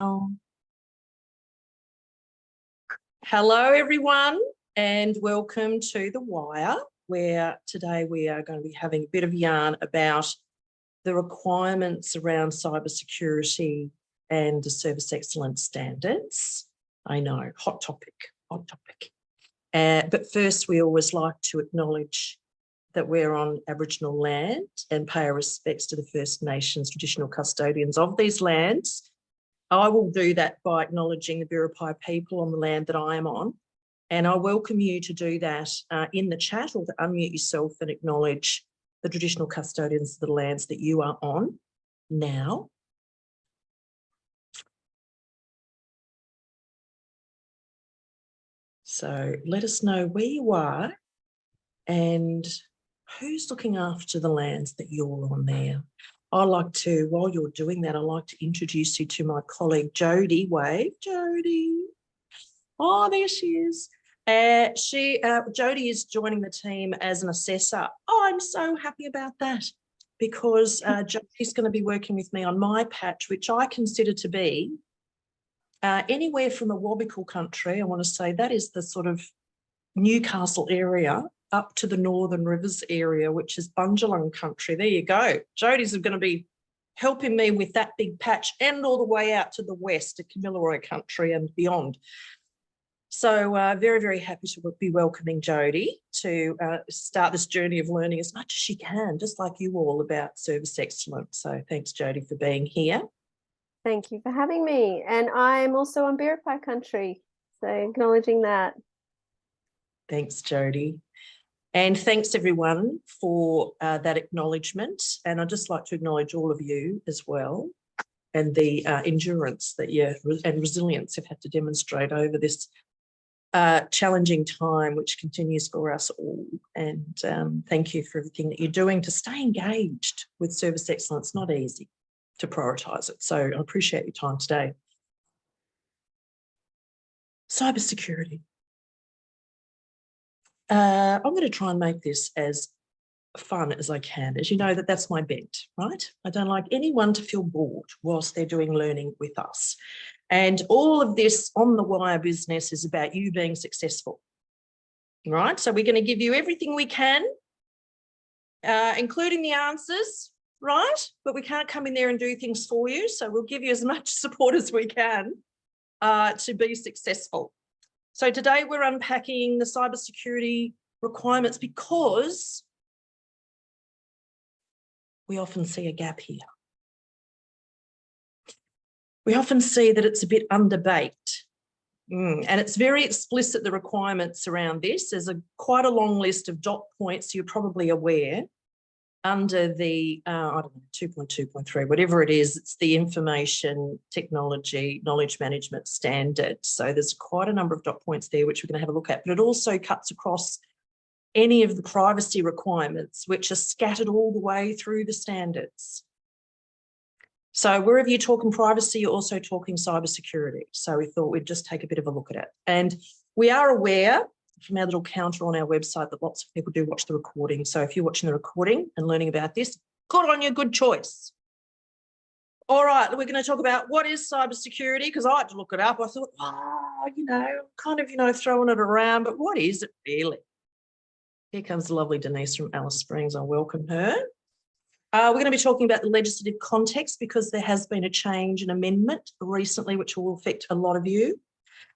Hello, everyone, and welcome to The Wire, where today we are going to be having a bit of yarn about the requirements around cybersecurity and the service excellence standards. I know, hot topic, hot topic. But first, we always like to acknowledge that we're on Aboriginal land and pay our respects to the First Nations traditional custodians of these lands. I will do that by acknowledging the Biripi people on the land that I am on, and I welcome you to do that in the chat or to unmute yourself and acknowledge the traditional custodians of the lands that you are on now. So let us know where you are and who's looking after the lands that you're on there. I like to, while you're doing that, I like to introduce you to my colleague, Jodie. Wave, Jodie. Oh, there she is. Jodie is joining the team as an assessor. Oh, I'm so happy about that because Jodie's going to be working with me on my patch, which I consider to be anywhere from the Wabakal country. I want to say that is the sort of Newcastle area up to the Northern Rivers area, which is Bundjalung country. There you go. Jodie's going to be helping me with that big patch and all the way out to the west to Kamilaroi country and beyond. So very, very happy to be welcoming Jodie to start this journey of learning as much as she can, just like you all, about service excellence. So thanks, Jodie, for being here. Thank you for having me. And I'm also on Biripi country, so acknowledging that. Thanks, Jodie. And thanks, everyone, for that acknowledgement. And I'd just like to acknowledge all of you as well and the endurance that you and resilience you've had to demonstrate over this challenging time, which continues for us all. And thank you for everything that you're doing to stay engaged with service excellence. Not easy to prioritise it. So I appreciate your time today. Cybersecurity. I'm going to try and make this as fun as I can. As you know, that's my bent, right? I don't like anyone to feel bored whilst they're doing learning with us. And all of this on the wire business is about you being successful, right? So we're going to give you everything we can, including the answers, right? But we can't come in there and do things for you. So we'll give you as much support as we can to be successful. So today we're unpacking the cybersecurity requirements because we often see a gap here. We often see that it's a bit underbaked. And it's very explicit, the requirements around this. There's quite a long list of dot points, you're probably aware, under the, I don't know, 2.2.3, whatever it is, it's the Information Technology Knowledge Management Standard. So there's quite a number of dot points there, which we're going to have a look at, but it also cuts across any of the privacy requirements, which are scattered all the way through the standards. So wherever you're talking privacy, you're also talking cybersecurity. So we thought we'd just take a bit of a look at it. And we are aware from our little counter on our website that lots of people do watch the recording. So if you're watching the recording and learning about this, good on you, good choice. All right, we're going to talk about what is cybersecurity, because I had to look it up. I thought, kind of, throwing it around, but what is it really? Here comes the lovely Denise from Alice Springs. I welcome her. We're going to be talking about the legislative context because there has been a change, an amendment recently, which will affect a lot of you.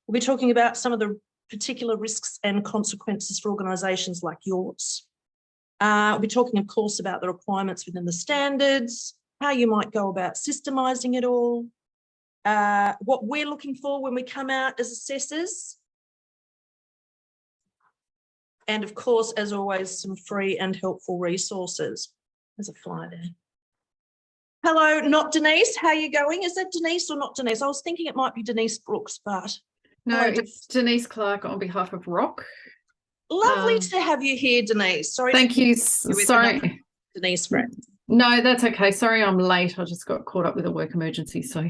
We'll be talking about some of the particular risks and consequences for organisations like yours. We'll be talking, of course, about the requirements within the standards, how you might go about systemising it all, what we're looking for when we come out as assessors, and, of course, as always, some free and helpful resources. There's a fly there. Hello, not Denise. How are you going? Is that Denise or not Denise? I was thinking it might be Denise Brooks, but... No, it's Denise Clark on behalf of Rock. Lovely to have you here, Denise. Sorry. Thank you. Sorry. Denise friend. No, that's okay. Sorry I'm late. I just got caught up with a work emergency, so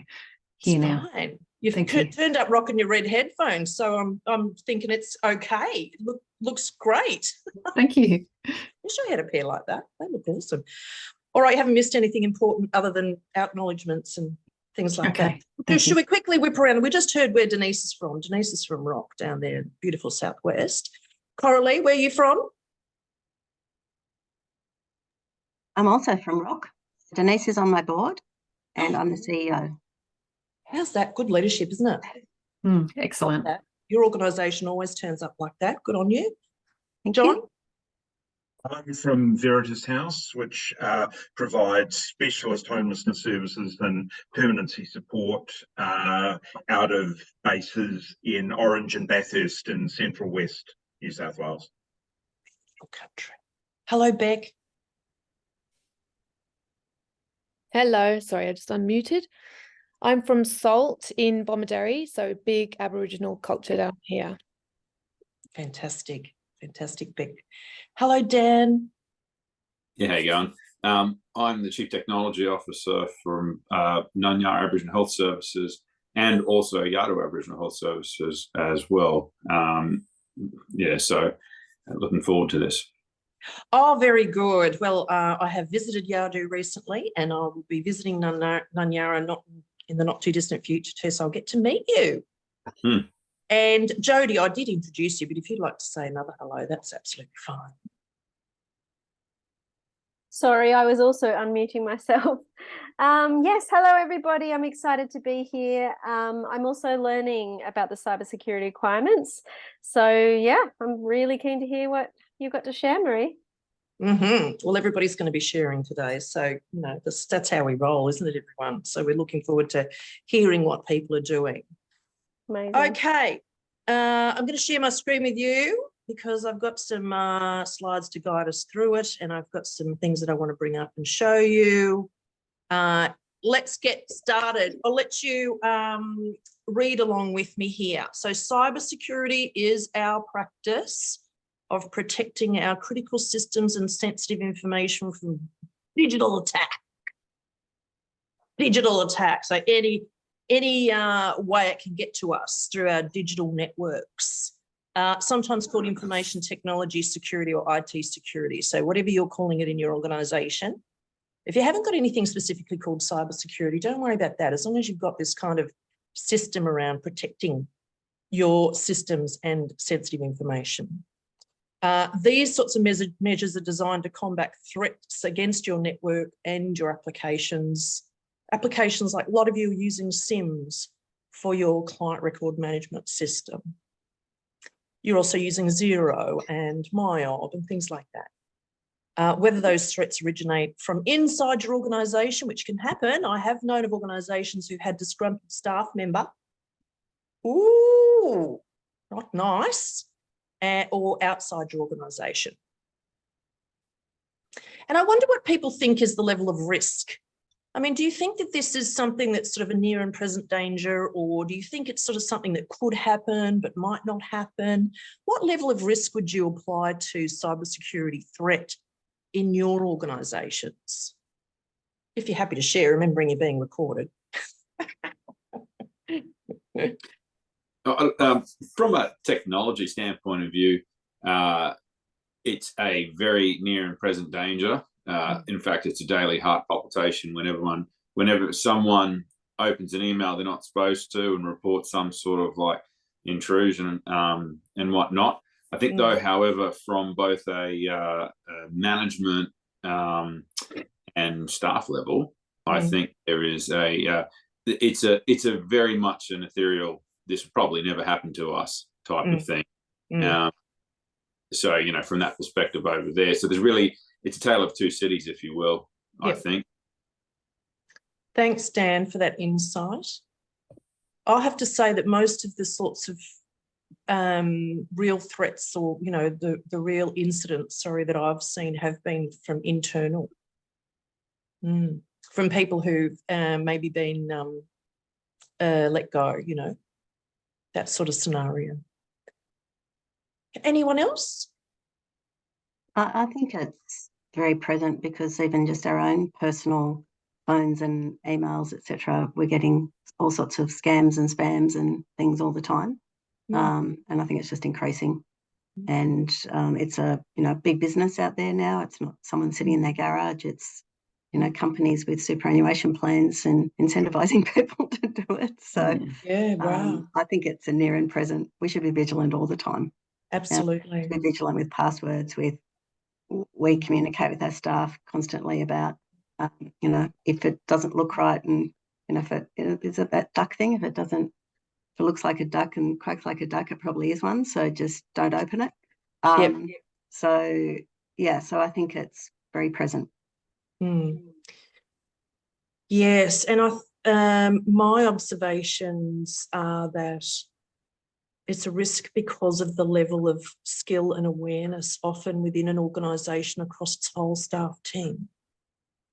here now. Fine. You've turned up rocking your red headphones, so I'm thinking it's okay. Looks great. Thank you. I wish I had a pair like that. They look awesome. All right, you haven't missed anything important other than acknowledgements and things like Okay. that. Should we quickly whip around? We just heard where Denise is from. Denise is from Rock down there, beautiful southwest. Coralie, where are you from? I'm also from Rock. Denise is on my board and I'm the CEO. How's that? Good leadership, isn't it? Excellent. Like your organisation always turns up like that. Good on you. Thank John? you. I'm from Veritas House, which provides specialist homelessness services and permanency support out of bases in Orange and Bathurst in Central West New South Wales. Country. Hello, Beck. Hello, sorry, I just unmuted. I'm from Salt in Bomaderry, so big Aboriginal culture down here. Fantastic, fantastic, Beck. Hello, Dan. Yeah, how you going? I'm the Chief Technology Officer from Nunyar Aboriginal Health Services and also Yadu Aboriginal Health Services as well. Yeah, so looking forward to this. Oh, very good. Well, I have visited Yadu recently and I will be visiting Nunyara not in the not too distant future too, so I'll get to meet you. And Jodie, I did introduce you, but if you'd like to say another hello, that's absolutely fine. Sorry, I was also unmuting myself. Yes, hello everybody. I'm excited to be here. I'm also learning about the cybersecurity requirements. So yeah, I'm really keen to hear what you've got to share, Marie. Well, everybody's going to be sharing today. So, you know, that's how we roll, isn't it, everyone? So we're looking forward to hearing what people are doing. Amazing. Okay. I'm going to share my screen with you because I've got some slides to guide us through it and I've got some things that I want to bring up and show you. Let's get started. I'll let you read along with me here. So cybersecurity is our practice of protecting our critical systems and sensitive information from digital attack. Digital attack, so any way it can get to us through our digital networks, sometimes called information technology security or IT security. So whatever you're calling it in your organisation, if you haven't got anything specifically called cybersecurity, don't worry about that. As long as you've got this kind of system around protecting your systems and sensitive information. These sorts of measures are designed to combat threats against your network and your applications. Applications like a lot of you are using SIMs for your client record management system. You're also using Xero and MyOb and things like that. Whether those threats originate from inside your organisation, which can happen. I have known of organisations who've had disgruntled staff member. Ooh, not nice. Or outside your organisation. And I wonder what people think is the level of risk. I mean, do you think that this is something that's sort of a near and present danger, or do you think it's sort of something that could happen but might not happen? What level of risk would you apply to cybersecurity threat in your organisations? If you're happy to share, remembering you're being recorded. From a technology standpoint of view, it's a very near and present danger. In fact, it's a daily heart palpitation whenever someone opens an email they're not supposed to and reports some sort of like intrusion and whatnot. I think though, however, from both a management and staff level, I think there is it's a very much an ethereal, this will probably never happen to us type of thing. So, you know, from that perspective over there, so there's really, it's a tale of two cities, if you will, I think. Thanks, Dan, for that insight. I'll have to say that most of the sorts of real threats or, you know, the real incidents, that I've seen have been from internal, from people who've maybe been let go, you know, that sort of scenario. Anyone else? I think it's very present because even just our own personal phones and emails, etc., we're getting all sorts of scams and spams and things all the time. And I think it's just increasing. And it's a big business out there now. It's not someone sitting in their garage. It's companies with superannuation plans and incentivizing people to do it. So Yeah, wow. I think it's a near and present. We should be vigilant all the time. Absolutely. Be vigilant with passwords. We communicate with our staff constantly about, if it doesn't look right, and if it is it that duck thing. If it looks like a duck and quacks like a duck, it probably is one. So just don't open it. So I think it's very present. Yes, and my observations are that it's a risk because of the level of skill and awareness often within an organisation across its whole staff team.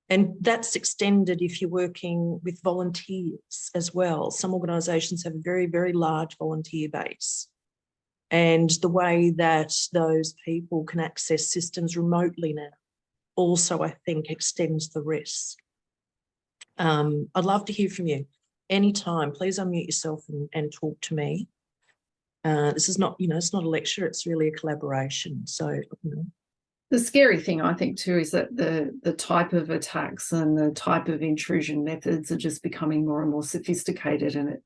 And that's extended if you're working with volunteers as well. Some organisations have a very, very large volunteer base. And the way that those people can access systems remotely now also, I think, extends the risk. I'd love to hear from you anytime. Please unmute yourself and talk to me. This is not, it's not a lecture, it's really a collaboration. So, The scary thing, I think, too, is that the type of attacks and the type of intrusion methods are just becoming more and more sophisticated, and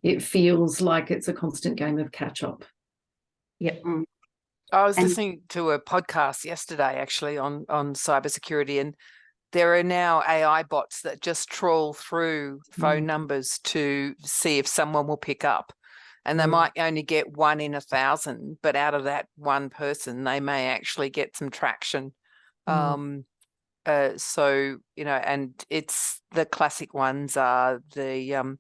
it feels like it's a constant game of catch up. Yep. I was listening to a podcast yesterday, actually, on cybersecurity, and there are now AI bots that just trawl through phone numbers to see if someone will pick up. And they might only get 1 in 1,000, but out of that one person, they may actually get some traction. So, and it's the classic ones are the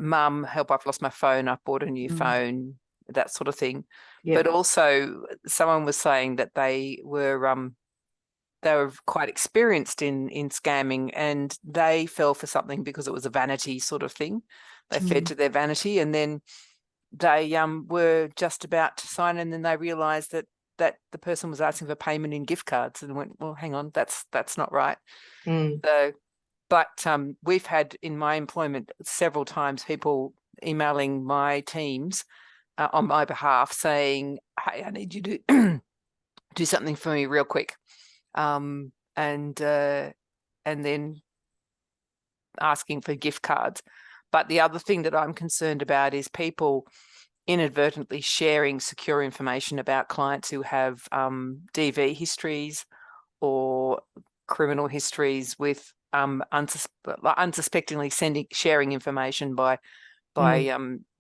mum, help, I've lost my phone, I bought a new phone, that sort of thing. Yep. But also someone was saying that they were quite experienced in scamming, and they fell for something because it was a vanity sort of thing. They fed to their vanity, and then they were just about to sign, and then they realised that the person was asking for payment in gift cards, and went, well, hang on, that's not right. So, but we've had in my employment several times people emailing my teams on my behalf saying, hey, I need you to do something for me real quick. And then asking for gift cards. But the other thing that I'm concerned about is people inadvertently sharing secure information about clients who have DV histories or criminal histories with unsuspectingly sharing information by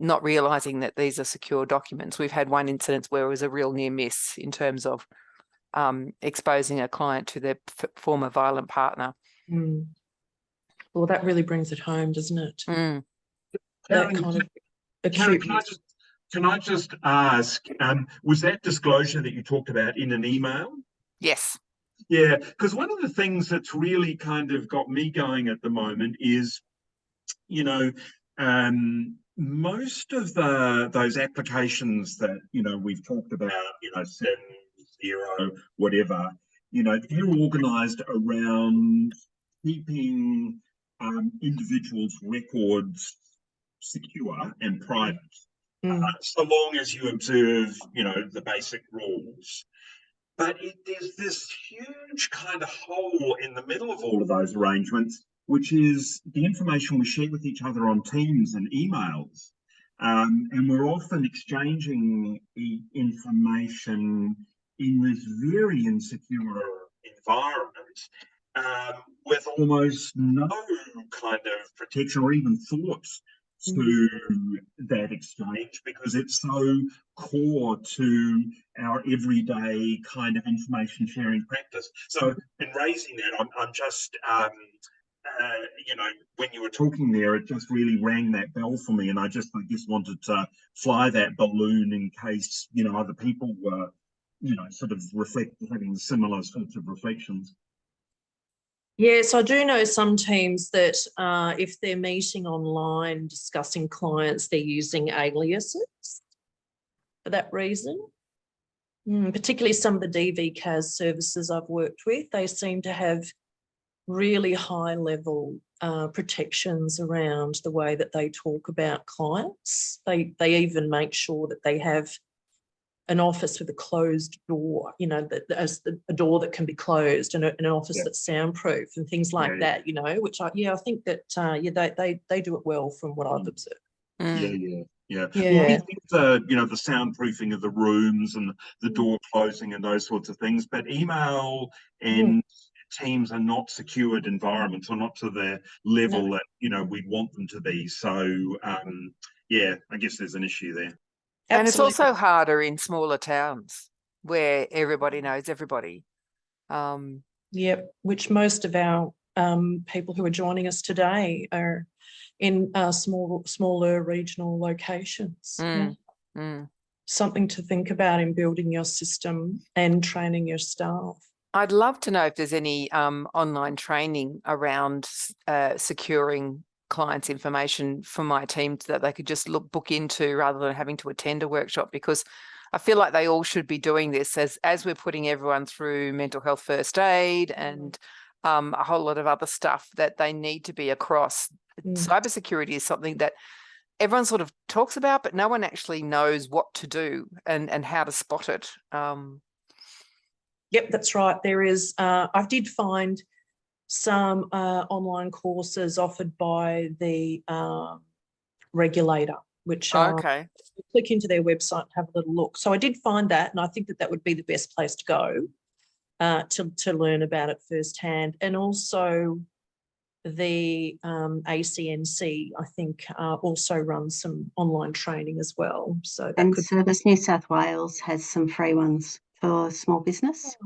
not realizing that these are secure documents. We've had one incident where it was a real near miss in terms of exposing a client to their former violent partner. Well, that really brings it home, doesn't it? Karen, can I just ask, was that disclosure that you talked about in an email? Yes. Yeah, because one of the things that's really kind of got me going at the moment is, most of those applications that, we've talked about, 7, 0, whatever, they're organised around keeping individuals' records secure and private, so long as you observe, the basic rules. But there's this huge kind of hole in the middle of all of those arrangements, which is the information we share with each other on Teams and emails. And we're often exchanging information in this very insecure environment, with almost no kind of protection or even thought to that exchange, because it's so core to our everyday kind of information sharing practice. So in raising that, I'm just, when you were talking there, it just really rang that bell for me. And I just wanted to fly that balloon in case, other people were, sort of having similar sorts of reflections. Yes, I do know some teams that if they're meeting online discussing clients, they're using aliases for that reason. Particularly some of the DV-CAS services I've worked with, they seem to have really high level protections around the way that they talk about clients. They even make sure that they have an office with a closed door, you know, a door that can be closed, and an office that's soundproof and things like that, you know, which I think that they do it well from what I've observed. Yeah. Yeah. The the soundproofing of the rooms and the door closing and those sorts of things, but email and Teams are not secured environments, or not to the level that we'd want them to be. So I guess there's an issue there. And it's also harder in smaller towns where everybody knows everybody. Yep, which most of our people who are joining us today are in smaller regional locations. Something to think about in building your system and training your staff. I'd love to know if there's any online training around securing clients' information for my team that they could just book into rather than having to attend a workshop, because I feel like they all should be doing this as we're putting everyone through mental health first aid and a whole lot of other stuff that they need to be across. Cybersecurity is something that everyone sort of talks about, but no one actually knows what to do and how to spot it. Yep, that's right. There is, I did find some online courses offered by the regulator, which click into their website and have a little look. So I did find that, and I think that would be the best place to go to learn about it firsthand. And also the ACNC, I think, also runs some online training as well. So Service New South Wales has some free ones for small business.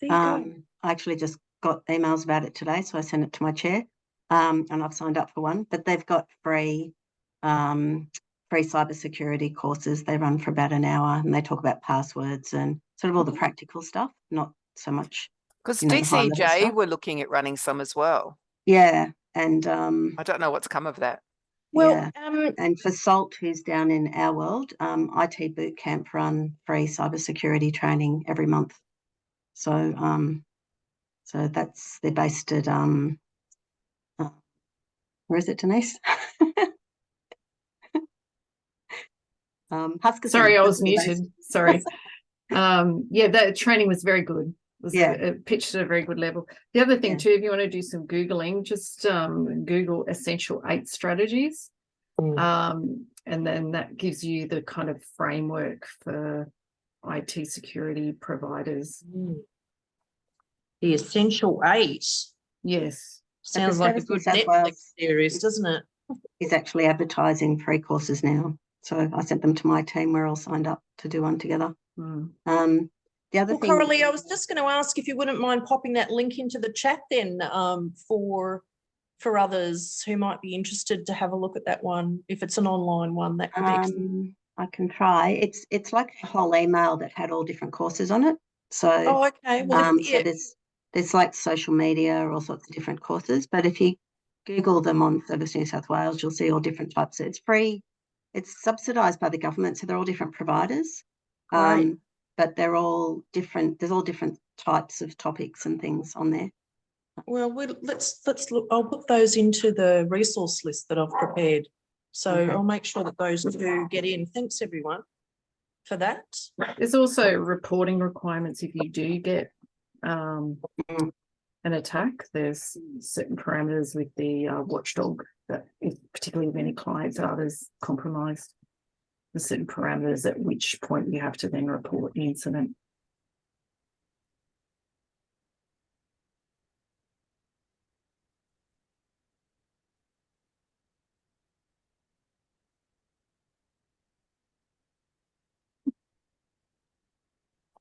There you go. I actually just got emails about it today, so I sent it to my chair, and I've signed up for one. But they've got free cybersecurity courses. They run for about an hour, and they talk about passwords and sort of all the practical stuff, not so much. Because DCJ were looking at running some as well. Yeah, and I don't know what's come of that. Well, and for SALT, who's down in our world, IT Bootcamp run free cybersecurity training every month. So they're based at where is it, Denise? Huskisson. Sorry, I was muted. Sorry. That training was very good. It pitched at a very good level. The other thing too, if you want to do some Googling, just Google Essential 8 strategies. And then that gives you the kind of framework for IT security providers. The Essential 8. Yes. Sounds like a good Netflix series, doesn't it? He's actually advertising free courses now. So I sent them to my team. We're all signed up to do one together. The other thing, Coralie, I was just going to ask if you wouldn't mind popping that link into the chat then for others who might be interested to have a look at that one. If it's an online one, that could be I can try. It's like a whole email that had all different courses on it. So okay. Well, so there's like social media, all sorts of different courses. But if you Google them on Service New South Wales, you'll see all different types. It's free. It's subsidised by the government, so they're all different providers. But they're all different. There's all different types of topics and things on there. Well, let's look. I'll put those into the resource list that I've prepared. So I'll make sure that those do get in. Thanks, everyone, for that. There's also reporting requirements if you do get an attack. There's certain parameters with the watchdog that, particularly if any client data is compromised, there's certain parameters at which point you have to then report the incident.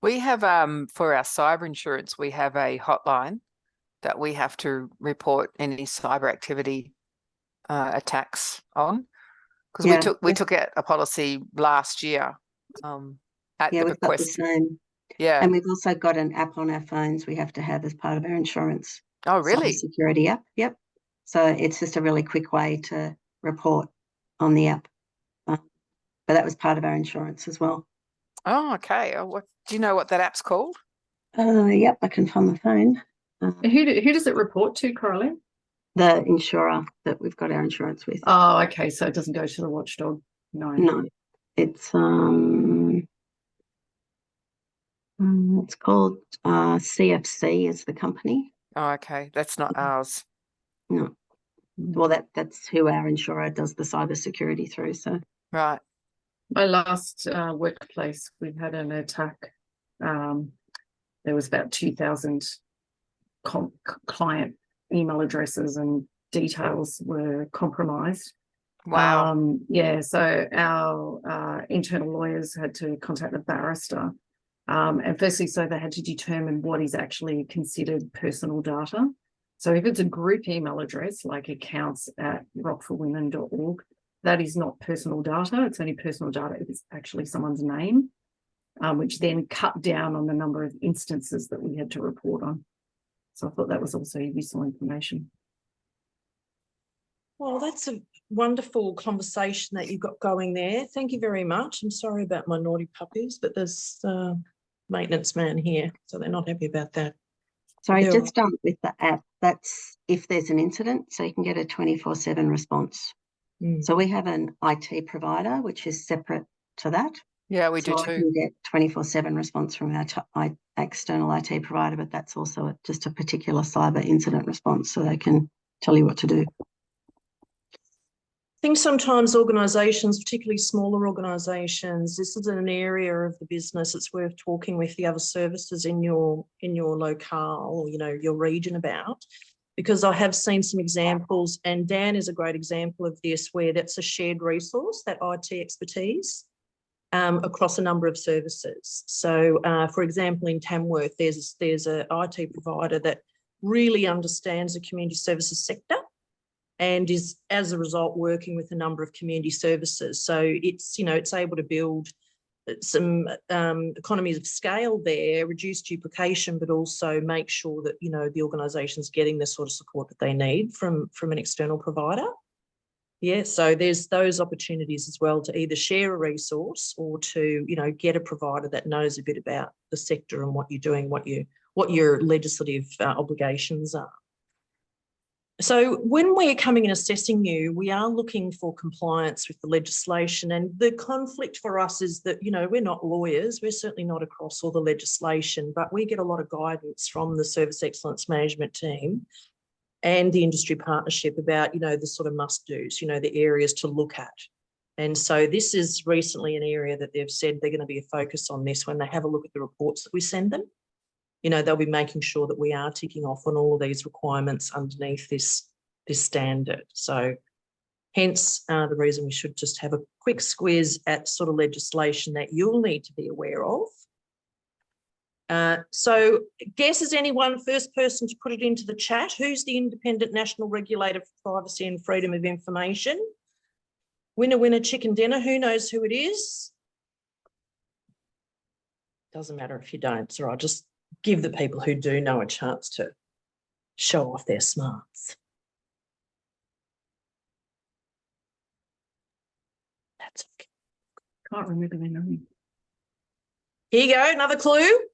We have for our cyber insurance, we have a hotline that we have to report any cyber activity attacks on, because we took out a policy last year at the request. Got the same. And we've also got an app on our phones we have to have as part of our insurance. Oh, really? Security app. Yep. So it's just a really quick way to report on the app. But that was part of our insurance as well. Oh, okay. Do you know what that app's called? Yep, I can find the phone. Who does it report to, Coralie? The insurer that we've got our insurance with. Oh, okay. So it doesn't go to the watchdog. No. No. It's It's called CFC is the company. Oh, okay. That's not ours. No. Well, that's who our insurer does the cybersecurity through. So Right. My last workplace, we had an attack. There was about 2,000 client email addresses and details were compromised. Wow. Yeah, so our internal lawyers had to contact the barrister. And firstly, so they had to determine what is actually considered personal data. So if it's a group email address, like accounts@rockforwomen.org, that is not personal data. It's only personal data if it's actually someone's name, which then cut down on the number of instances that we had to report on. So I thought that was also useful information. Well, that's a wonderful conversation that you've got going there. Thank you very much. I'm sorry about my naughty puppies, but there's a maintenance man here, so they're not happy about that. sorry, just with the app, that's if there's an incident, so you can get a 24/7 response. So we have an IT provider, which is separate to that. Yeah, we do So I too. can get 24/7 response from our external IT provider, but that's also just a particular cyber incident response, so they can tell you what to do. I think sometimes organisations, particularly smaller organisations, this is an area of the business it's worth talking with the other services in your locale or, you know, your region about, because I have seen some examples, and Dan is a great example of this, where that's a shared resource, that IT expertise, across a number of services. So, for example, in Tamworth, there's a IT provider that really understands the community services sector and is, as a result, working with a number of community services. So it's, you know, it's able to build some economies of scale there, reduce duplication, but also make sure that, you know, the organisation's getting the sort of support that they need from an external provider. Yeah, so there's those opportunities as well to either share a resource or to, you know, get a provider that knows a bit about the sector and what you're doing, what your legislative obligations are. So when we're coming and assessing you, we are looking for compliance with the legislation, and the conflict for us is that, you know, we're not lawyers, we're certainly not across all the legislation, but we get a lot of guidance from the Service Excellence Management team and the industry partnership about, you know, the sort of must-dos, you know, the areas to look at. And so this is recently an area that they've said they're going to be a focus on this when they have a look at the reports that we send them. You know, they'll be making sure that we are ticking off on all of these requirements underneath this standard. So hence the reason we should just have a quick squiz at sort of legislation that you'll need to be aware of. So guess, is anyone first person to put it into the chat? Who's the independent national regulator for privacy and freedom of information? Winner, winner, chicken dinner. Who knows who it is? Doesn't matter if you don't. So I'll just give the people who do know a chance to show off their smarts. That's okay. Can't remember their name. Here you go, another clue.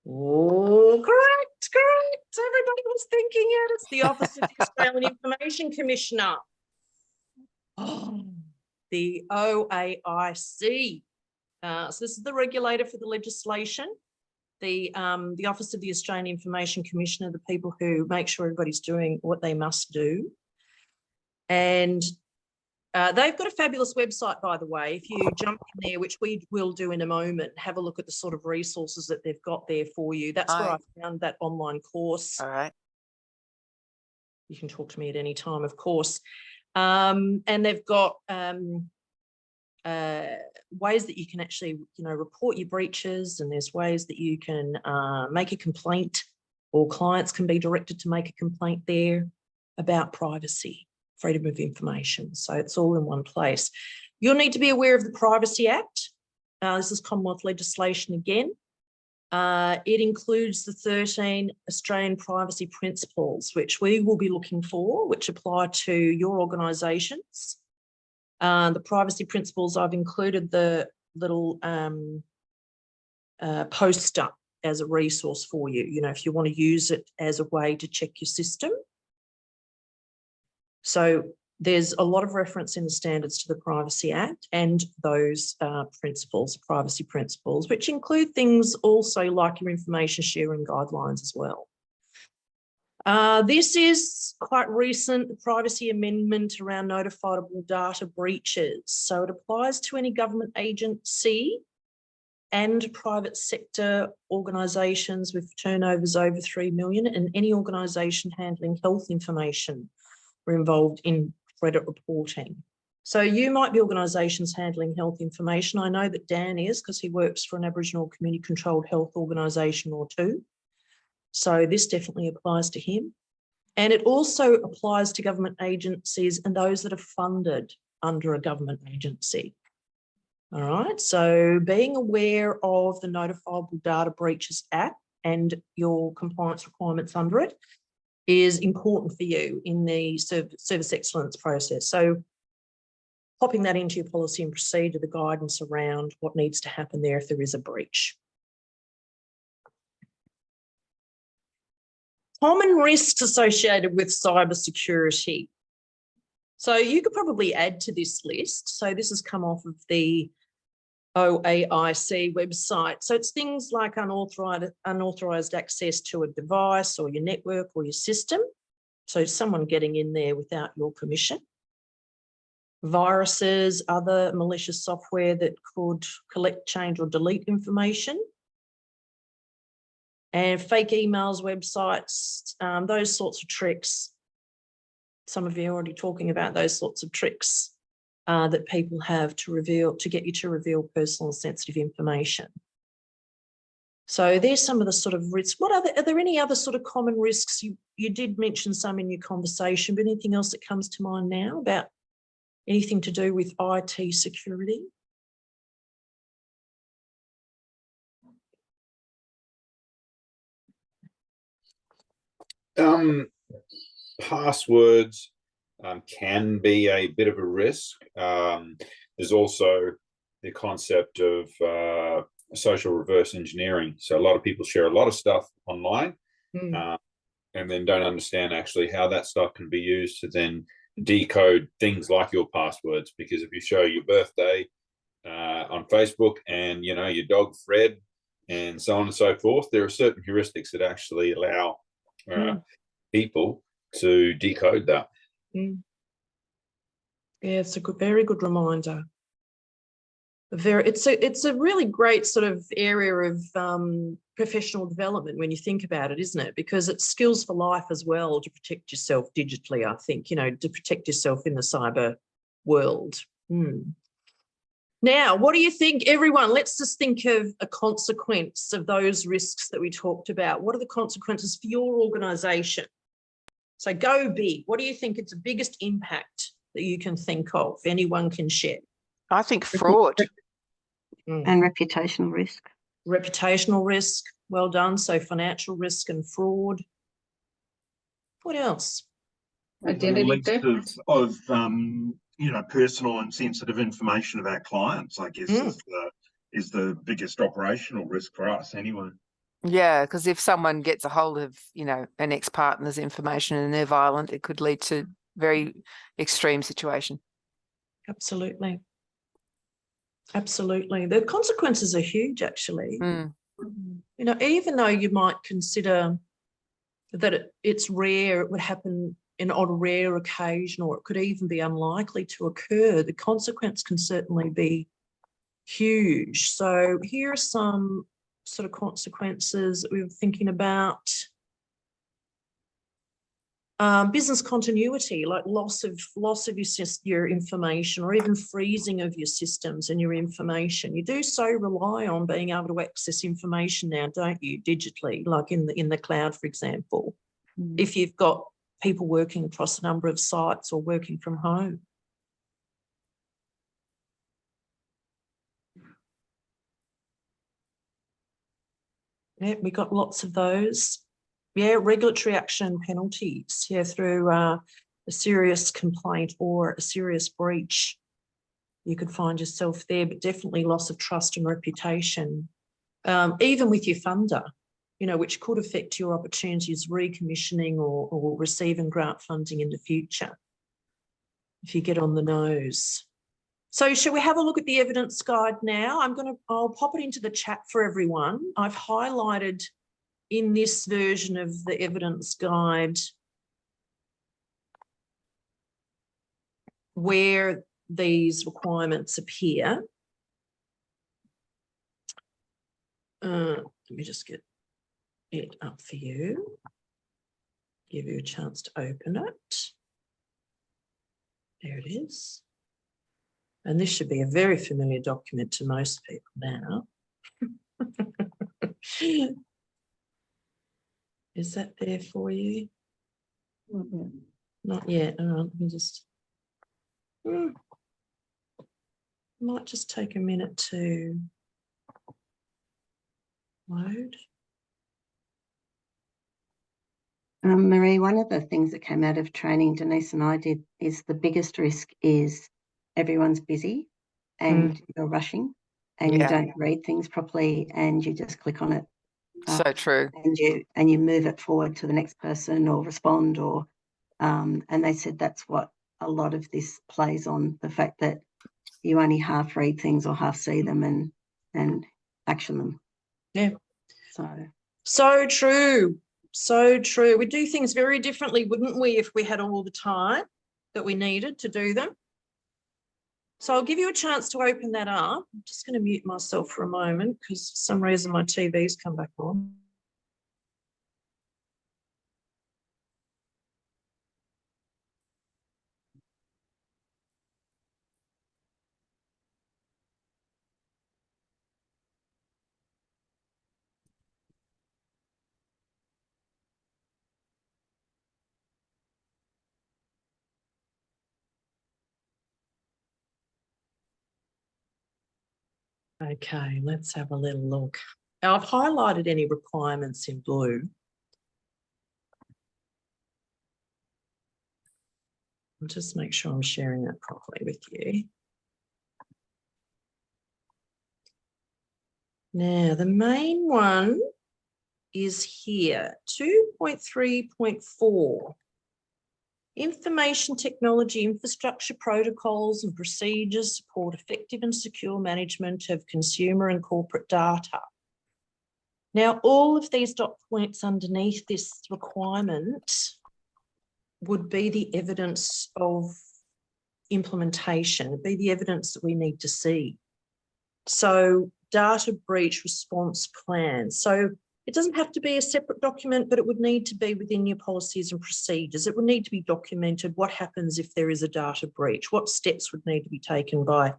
Oh, correct. Everybody was thinking it. It's the Office of the Australian Information Commissioner. Oh, the OAIC. So this is the regulator for the legislation. The Office of the Australian Information Commissioner, the people who make sure everybody's doing what they must do. And they've got a fabulous website, by the way. If you jump in there, which we will do in a moment, have a look at the sort of resources that they've got there for you. That's where I found that online course. All right. You can talk to me at any time, of course. And they've got ways that you can actually, you know, report your breaches, and there's ways that you can make a complaint, or clients can be directed to make a complaint there about privacy, freedom of information. So it's all in one place. You'll need to be aware of the Privacy Act. This is Commonwealth legislation again. It includes the 13 Australian privacy principles, which we will be looking for, which apply to your organisations. The privacy principles, I've included the little poster as a resource for you, you know, if you want to use it as a way to check your system. So There's a lot of reference in the standards to the Privacy Act and those principles, privacy principles, which include things also like your information sharing guidelines as well. This is quite recent, the privacy amendment around notifiable data breaches. So it applies to any government agency and private sector organisations with turnovers over 3 million, and any organisation handling health information are involved in credit reporting. So you might be organisations handling health information. I know that Dan is, because he works for an Aboriginal community controlled health organisation or two. So this definitely applies to him. And it also applies to government agencies and those that are funded under a government agency. All right, so being aware of the Notifiable Data Breaches Act and your compliance requirements under it is important for you in the service excellence process. So popping that into your policy and procedure, the guidance around what needs to happen there if there is a breach. Common risks associated with cybersecurity. So you could probably add to this list. So this has come off of the OAIC website. So it's things like unauthorized access to a device or your network or your system. So someone getting in there without your permission. Viruses, other malicious software that could collect, change or delete information. And fake emails, websites, those sorts of tricks. Some of you are already talking about those sorts of tricks that people have to get you to reveal personal and sensitive information. So there's some of the sort of risks. Are there any other sort of common risks? You did mention some in your conversation, but anything else that comes to mind now about anything to do with IT security? Passwords can be a bit of a risk. There's also the concept of social reverse engineering. So a lot of people share a lot of stuff online and then don't understand actually how that stuff can be used to then decode things like your passwords. Because if you show your birthday on Facebook and, you know, your dog Fred and so on and so forth, there are certain heuristics that actually allow people to decode that. Yeah, it's a very good reminder. It's a really great sort of area of professional development when you think about it, isn't it? Because it's skills for life as well to protect yourself digitally, I think, you know, to protect yourself in the cyber world. Now, what do you think, everyone? Let's just think of a consequence of those risks that we talked about. What are the consequences for your organisation? So go big. What do you think is the biggest impact that you can think of? Anyone can share. I think fraud. And reputational risk. Reputational risk. Well done. So financial risk and fraud. What else? Identity theft of you know, personal and sensitive information about clients, I guess, is the biggest operational risk for us anyway. Yeah, because if someone gets a hold of, you know, an ex-partner's information and they're violent, it could lead to very extreme situation. Absolutely. Absolutely. The consequences are huge, actually. You know, even though you might consider that it's rare, it would happen on a rare occasion, or it could even be unlikely to occur, the consequence can certainly be huge. So here are some sort of consequences that we were thinking about. Business continuity, like loss of your information, or even freezing of your systems and your information. You do so rely on being able to access information now, don't you, digitally, like in the cloud, for example, if you've got people working across a number of sites or working from home. Yeah, we got lots of those. Yeah, regulatory action penalties, yeah, through a serious complaint or a serious breach. You could find yourself there, but definitely loss of trust and reputation, even with your funder, you know, which could affect your opportunities recommissioning or receiving grant funding in the future. if you get on the nose. So shall we have a look at the evidence guide now? I'll pop it into the chat for everyone. I've highlighted in this version of the evidence guide where these requirements appear. Let me just get it up for you, give you a chance to open it. There it is. And this should be a very familiar document to most people now. Is that there for you? Not yet. All right, let me just... might just take a minute to load. Marie, one of the things that came out of training Denise and I did is the biggest risk is everyone's busy and you're rushing and you don't read things properly and you just click on it. So true. And you move it forward to the next person or respond or and they said that's what a lot of this plays on, the fact that you only half read things or half see them and action them. Yeah. So true. So true. We'd do things very differently, wouldn't we, if we had all the time that we needed to do them? So I'll give you a chance to open that up. I'm just going to mute myself for a moment because for some reason my TV's come back on. Okay, let's have a little look. Now, I've highlighted any requirements in blue. I'll just make sure I'm sharing that properly with you. Now, the main one is here, 2.3.4. Information technology infrastructure protocols and procedures support effective and secure management of consumer and corporate data. Now, all of these dot points underneath this requirement would be the evidence of implementation, it'd be the evidence that we need to see. So data breach response plan. So it doesn't have to be a separate document, but it would need to be within your policies and procedures. It would need to be documented what happens if there is a data breach, what steps would need to be taken by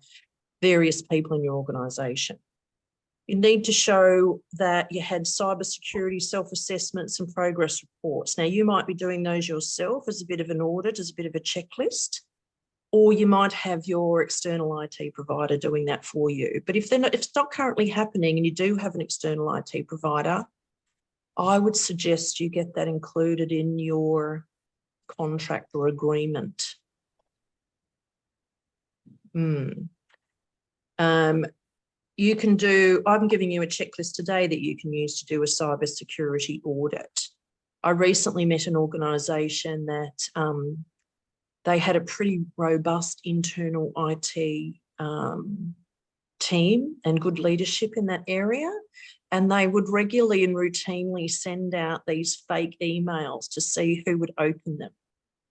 various people in your organisation. You need to show that you had cybersecurity self-assessments and progress reports. Now, you might be doing those yourself as a bit of an audit, as a bit of a checklist, or you might have your external IT provider doing that for you. But if it's not currently happening and you do have an external IT provider, I would suggest you get that included in your contract or agreement. You can do, I'm giving you a checklist today that you can use to do a cybersecurity audit. I recently met an organisation that they had a pretty robust internal IT team and good leadership in that area. And they would regularly and routinely send out these fake emails to see who would open them,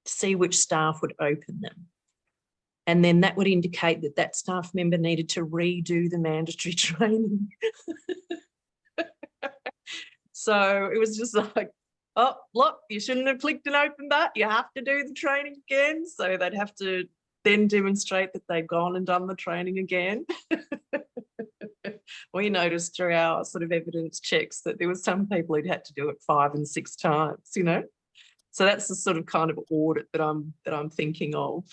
to see which staff would open them. And then that would indicate that that staff member needed to redo the mandatory training. So it was just like, oh, look, you shouldn't have clicked and opened that. You have to do the training again. So they'd have to then demonstrate that they'd gone and done the training again. We noticed through our sort of evidence checks that there were some people who'd had to do it 5 and 6 times, you know. So that's the sort of kind of audit that I'm thinking of.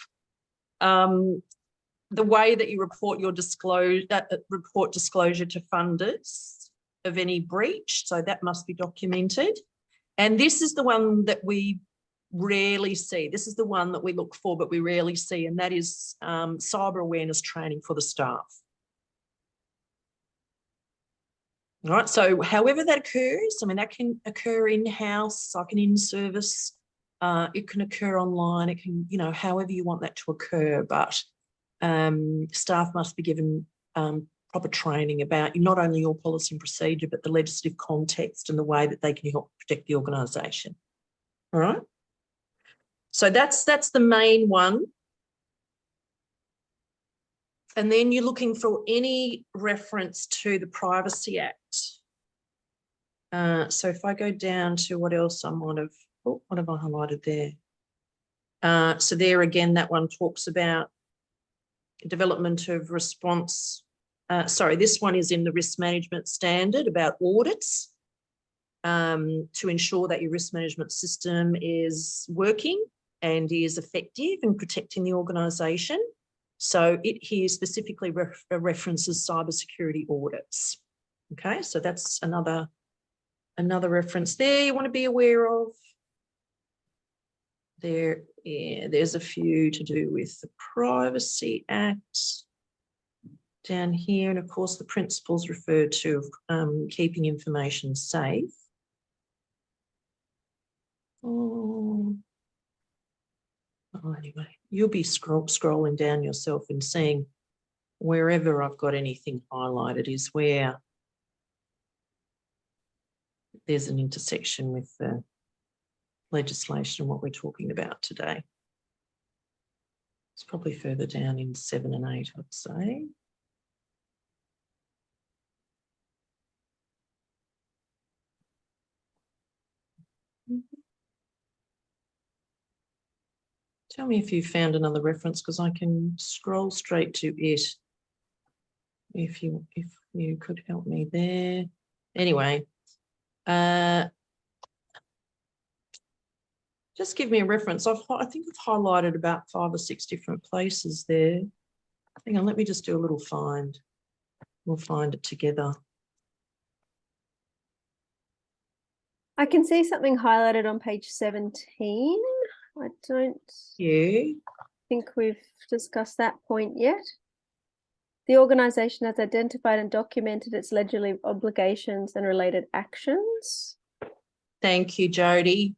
The way that you report your disclosure to funders of any breach, so that must be documented. And this is the one that we rarely see. This is the one that we look for, but we rarely see, and that is cyber awareness training for the staff. All right, so however that occurs, I mean, that can occur in-house, like an in-service It can occur online. It can, you know, however you want that to occur, but staff must be given proper training about not only your policy and procedure, but the legislative context and the way that they can help protect the organisation. All right. So that's the main one. And then you're looking for any reference to the Privacy Act. So if I go down to what else I might have, oh, what have I highlighted there? So there again, that one talks about development of response. Sorry, this one is in the risk management standard about audits to ensure that your risk management system is working and is effective in protecting the organisation. So it here specifically references cybersecurity audits. Okay, so that's another reference there you want to be aware of. There's a few to do with the Privacy Act down here, and of course the principles referred to of keeping information safe. Oh, anyway, you'll be scrolling down yourself and seeing wherever I've got anything highlighted is where there's an intersection with the legislation and what we're talking about today. It's probably further down in 7 and 8, I'd say. Tell me if you found another reference, because I can scroll straight to it if you could help me there. Anyway, just give me a reference. I think I've highlighted about 5 or 6 different places there. Hang on, let me just do a little find. We'll find it together. I can see something highlighted on page 17. I don't think we've discussed that point yet. The organisation has identified and documented its legislative obligations and related actions. Thank you, Jodie.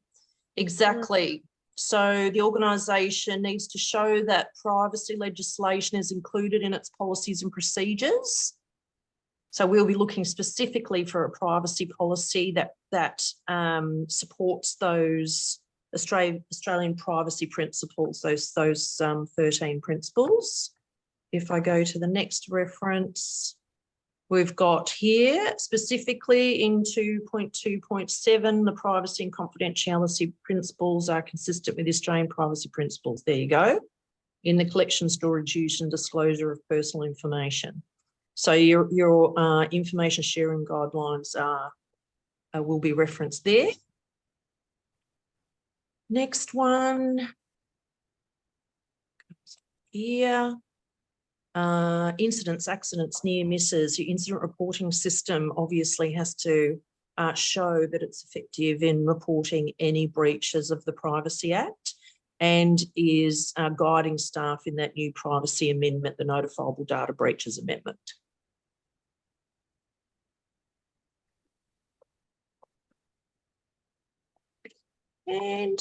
Exactly. So the organisation needs to show that privacy legislation is included in its policies and procedures. So we'll be looking specifically for a privacy policy that supports those Australian privacy principles, those 13 principles. If I go to the next reference, we've got here specifically into 2.2.7, the privacy and confidentiality principles are consistent with Australian privacy principles. There you go. In the collection, storage, use and disclosure of personal information. So your information sharing guidelines will be referenced there. Next one here. Incidents, accidents, near misses. Your incident reporting system obviously has to show that it's effective in reporting any breaches of the Privacy Act and is guiding staff in that new privacy amendment, the Notifiable Data Breaches Amendment. And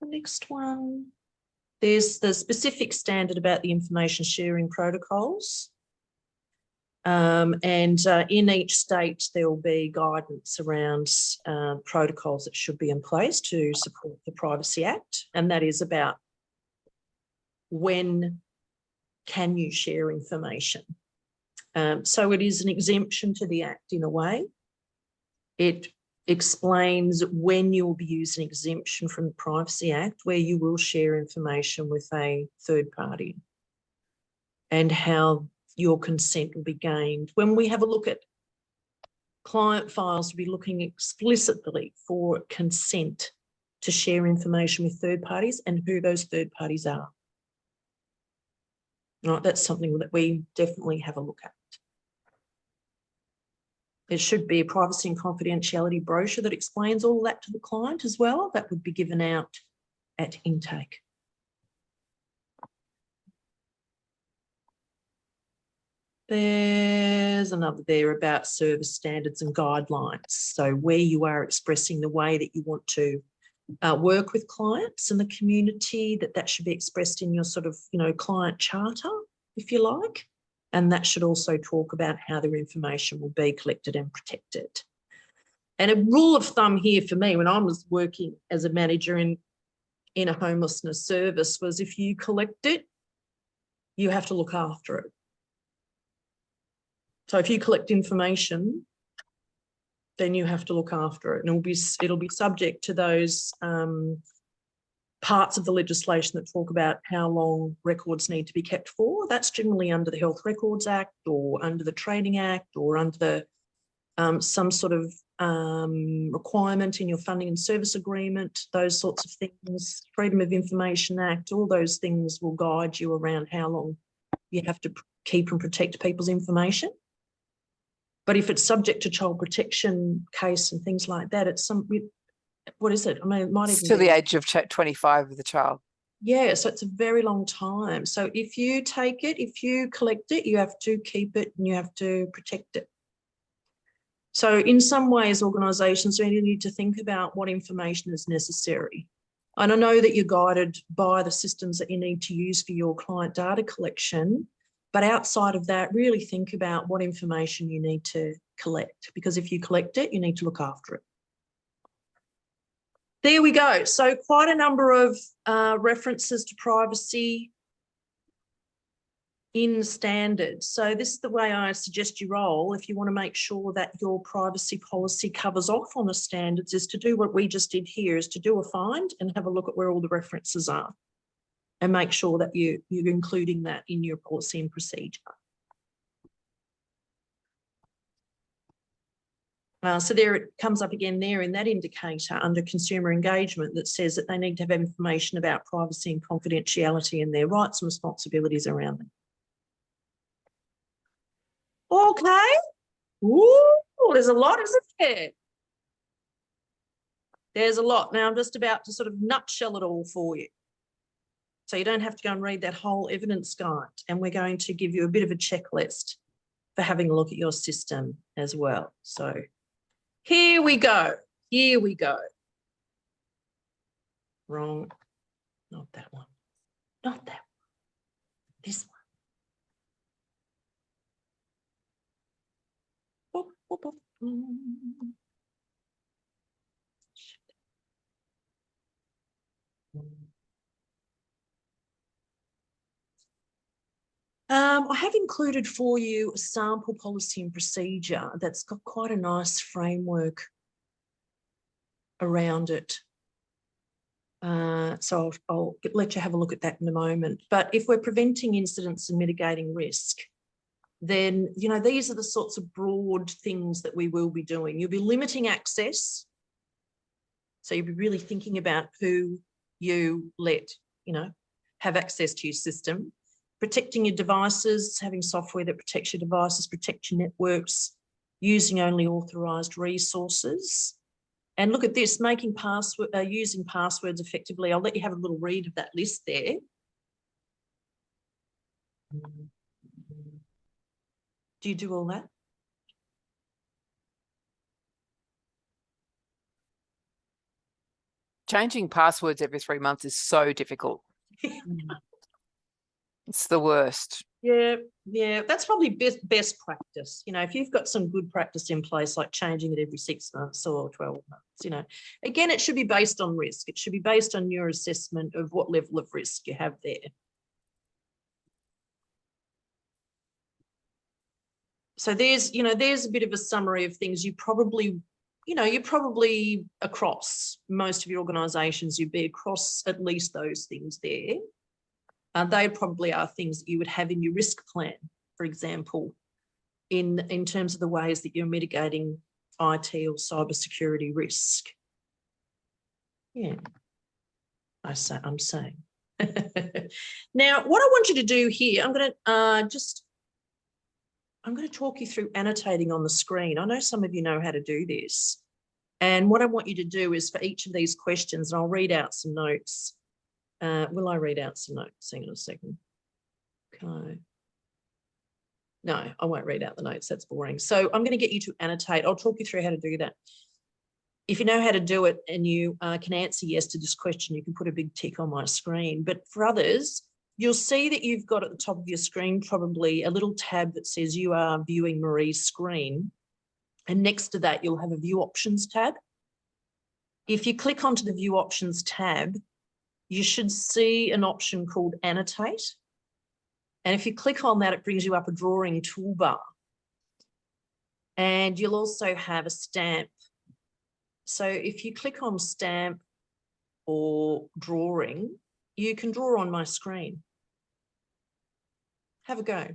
the next one, there's the specific standard about the information sharing protocols. And in each state, there will be guidance around protocols that should be in place to support the Privacy Act. And that is about when can you share information. So it is an exemption to the Act in a way. It explains when you will be using exemption from the Privacy Act where you will share information with a third party and how your consent will be gained. When we have a look at client files, we'll be looking explicitly for consent to share information with third parties and who those third parties are. Right, that's something that we definitely have a look at. There should be a privacy and confidentiality brochure that explains all that to the client as well. That would be given out at intake. There's another there about service standards and guidelines. So where you are expressing the way that you want to work with clients and the community, that should be expressed in your sort of, client charter, if you like. And that should also talk about how their information will be collected and protected. And a rule of thumb here for me when I was working as a manager in a homelessness service was if you collect it, you have to look after it. So if you collect information, then you have to look after it, and it'll be subject to those parts of the legislation that talk about how long records need to be kept for. That's generally under the Health Records Act or under the Trading Act or under the some sort of requirement in your funding and service agreement, those sorts of things. Freedom of Information Act, all those things will guide you around how long you have to keep and protect people's information. But if it's subject to child protection case and things like that, it's what is it? I mean, it might even to be the age of 25 with the child. Yeah, so it's a very long time. So if you take it, if you collect it, you have to keep it and you have to protect it. So in some ways, organisations really need to think about what information is necessary. And I know that you're guided by the systems that you need to use for your client data collection, but outside of that, really think about what information you need to collect, because if you collect it, you need to look after it. There we go. So quite a number of references to privacy in standards. So this is the way I suggest you roll if you want to make sure that your privacy policy covers off on the standards, is to do what we just did here, is to do a find and have a look at where all the references are and make sure that you're including that in your policy and procedure. So there it comes up again there in that indicator under consumer engagement that says that they need to have information about privacy and confidentiality and their rights and responsibilities around them. Okay. Ooh, there's a lot, isn't there? There's a lot. Now I'm just about to sort of nutshell it all for you. So you don't have to go and read that whole evidence guide. And we're going to give you a bit of a checklist for having a look at your system as well. So here we go. Here we go. Wrong. Not that one. Not that one. This one. Boop, boop, boop. I have included for you a sample policy and procedure that's got quite a nice framework around it. So I'll let you have a look at that in a moment. But if we're preventing incidents and mitigating risk, then, you know, these are the sorts of broad things that we will be doing. You'll be limiting access. So you'll be really thinking about who you let, you know, have access to your system. Protecting your devices, having software that protects your devices, protect your networks, using only authorised resources. And look at this, making using passwords effectively. I'll let you have a little read of that list there. Do you do all that? Changing passwords every 3 months is so difficult. It's the worst. Yeah, that's probably best practice. You know, if you've got some good practice in place, like changing it every 6 months or 12 months, you know, again, it should be based on risk. It should be based on your assessment of what level of risk you have there. So there's a bit of a summary of things you probably, you're probably across most of your organisations, you'd be across at least those things there. They probably are things that you would have in your risk plan, for example, in terms of the ways that you're mitigating IT or cybersecurity risk. Yeah, I'm saying. Now, what I want you to do here, I'm going to talk you through annotating on the screen. I know some of you know how to do this. And what I want you to do is for each of these questions, and I'll read out some notes. Will I read out some notes? Hang on a second. Okay. No, I won't read out the notes. That's boring. So I'm going to get you to annotate. I'll talk you through how to do that. If you know how to do it and you can answer yes to this question, you can put a big tick on my screen. But for others, you'll see that you've got at the top of your screen probably a little tab that says you are viewing Marie's screen. And next to that, you'll have a view options tab. If you click onto the view options tab, you should see an option called annotate. And if you click on that, it brings you up a drawing toolbar. And you'll also have a stamp. So if you click on stamp or drawing, you can draw on my screen. Have a go.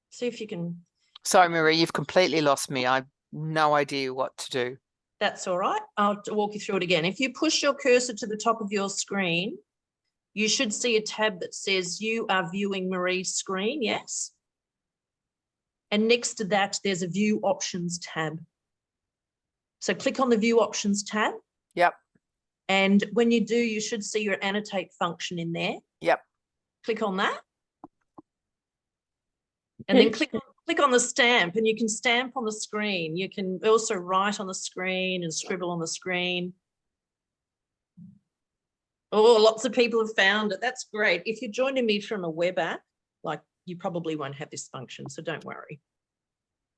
See if you can. Sorry, Marie, you've completely lost me. I've no idea what to do. That's all right. I'll walk you through it again. If you push your cursor to the top of your screen, you should see a tab that says you are viewing Marie's screen, yes? And next to that, there's a view options tab. So click on the view options tab. Yep. And when you do, you should see your annotate function in there. Yep. Click on that. And then click on the stamp, and you can stamp on the screen. You can also write on the screen and scribble on the screen. Oh, lots of people have found it. That's great. If you're joining me from a web app, like, you probably won't have this function, so don't worry.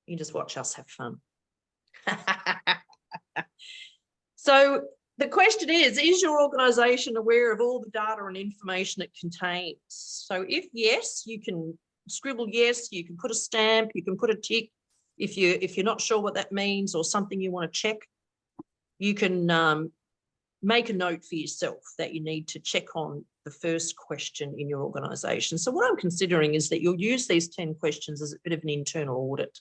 You just watch us have fun. So the question is your organisation aware of all the data and information it contains? So if yes, you can scribble yes, you can put a stamp, you can put a tick. If you're not sure what that means or something you want to check, you can make a note for yourself that you need to check on the first question in your organisation. So what I'm considering is that you'll use these 10 questions as a bit of an internal audit.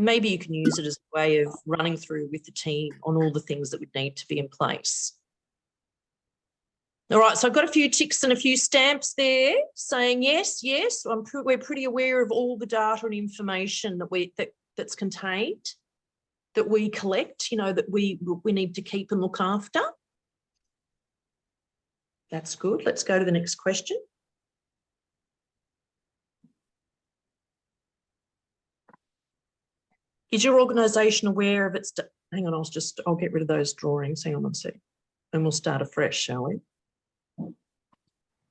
Maybe you can use it as a way of running through with the team on all the things that would need to be in place. All right, so I've got a few ticks and a few stamps there saying yes, yes. We're pretty aware of all the data and information that's contained, that we collect, that we need to keep and look after. That's good. Let's go to the next question. Is your organisation aware of its, hang on, I'll get rid of those drawings. Hang on one sec. And we'll start afresh, shall we?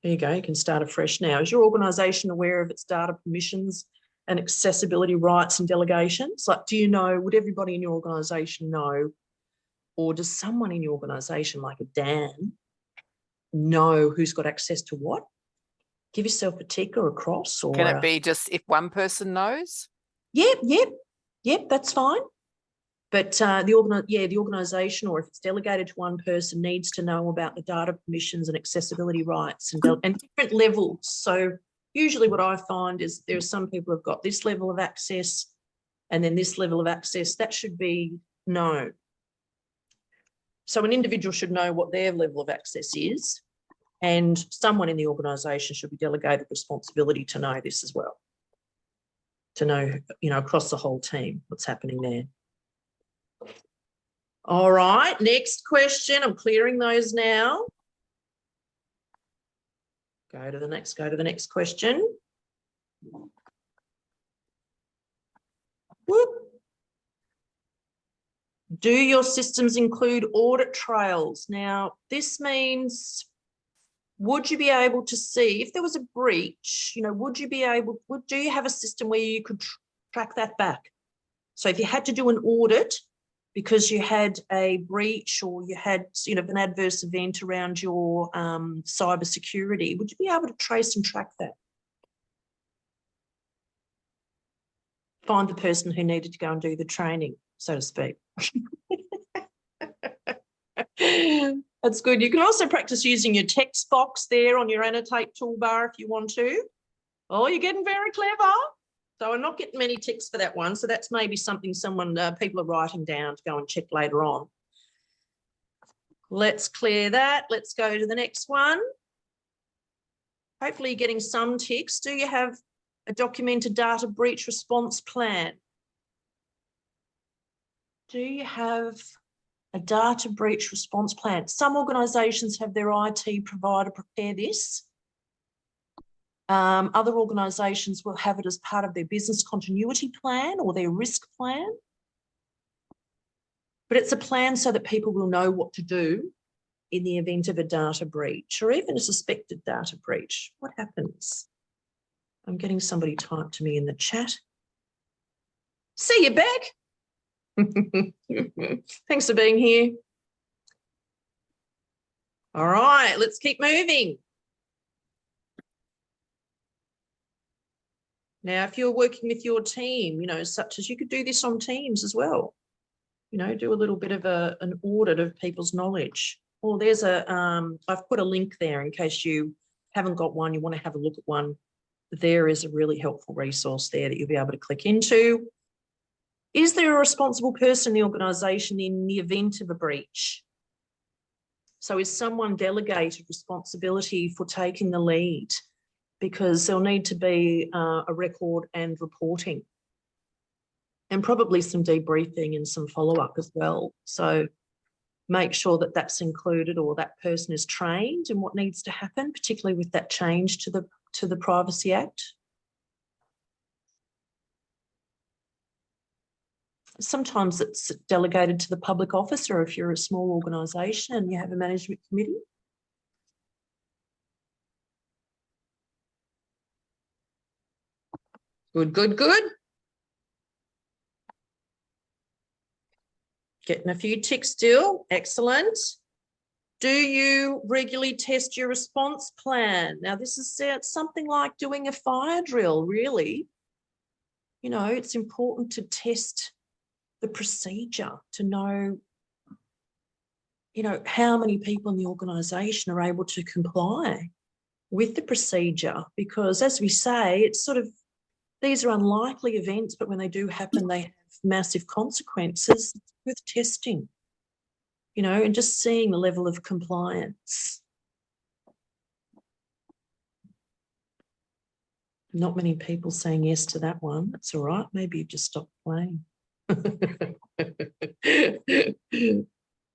There you go, you can start afresh now. Is your organisation aware of its data permissions and accessibility rights and delegations? Like, do you know, would everybody in your organisation know, or does someone in your organisation, like a Dan, know who's got access to what? Give yourself a tick or a cross. Or can it be just if one person knows? Yep, that's fine. But the organisation, or if it's delegated to one person, needs to know about the data permissions and accessibility rights and different levels. So usually what I find is there are some people who've got this level of access and then this level of access. That should be known. So an individual should know what their level of access is, and someone in the organisation should be delegated responsibility to know this as well. To know, across the whole team, what's happening there. All right, next question. I'm clearing those now. Go to the next question. Whoop. Do your systems include audit trails? Now, this means, would you be able to see if there was a breach, do you have a system where you could track that back? So if you had to do an audit because you had a breach or you had, an adverse event around your cybersecurity, would you be able to trace and track that? Find the person who needed to go and do the training, so to speak. That's good. You can also practice using your text box there on your annotate toolbar if you want to. Oh, you're getting very clever. So I'm not getting many ticks for that one. So that's maybe something people are writing down to go and check later on. Let's clear that. Let's go to the next one. Hopefully you're getting some ticks. Do you have a documented data breach response plan? Do you have a data breach response plan? Some organisations have their IT provider prepare this. Other organisations will have it as part of their business continuity plan or their risk plan. But it's a plan so that people will know what to do in the event of a data breach or even a suspected data breach. What happens? I'm getting somebody type to me in the chat. See you back. Thanks for being here. All right, let's keep moving. Now, if you're working with your team, such as you could do this on Teams as well, do a little bit of an audit of people's knowledge. Or there's I've put a link there in case you haven't got one, you want to have a look at one. There is a really helpful resource there that you'll be able to click into. Is there a responsible person in the organisation in the event of a breach? So is someone delegated responsibility for taking the lead? Because there'll need to be a record and reporting, and probably some debriefing and some follow-up as well. So make sure that that's included, or that person is trained in what needs to happen, particularly with that change to the Privacy Act. Sometimes it's delegated to the public officer if you're a small organisation and you have a management committee. Good, good, good. Getting a few ticks still. Excellent. Do you regularly test your response plan? Now, this is something like doing a fire drill, really. It's important to test the procedure to know, how many people in the organisation are able to comply with the procedure. Because as we say, it's these are unlikely events, but when they do happen, they have massive consequences. It's worth testing, and just seeing the level of compliance. Not many people saying yes to that one. That's all right. Maybe you've just stopped playing.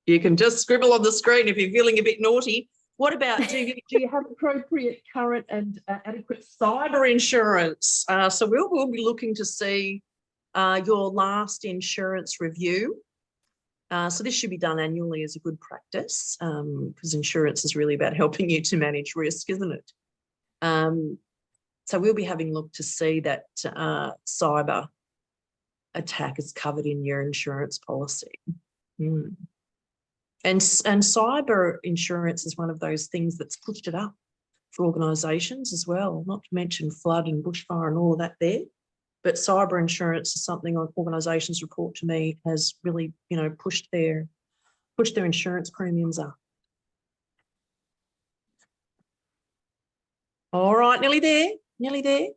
You can just scribble on the screen if you're feeling a bit naughty. What about, do you have appropriate, current and adequate cyber insurance? So we'll be looking to see your last insurance review. So this should be done annually as a good practice, because insurance is really about helping you to manage risk, isn't it? So we'll be having a look to see that cyber attack is covered in your insurance policy. And cyber insurance is one of those things that's pushed it up for organisations as well, not to mention flood and bushfire and all of that there. But cyber insurance is something organisations report to me has really, pushed their insurance premiums up. All right, nearly there, nearly there.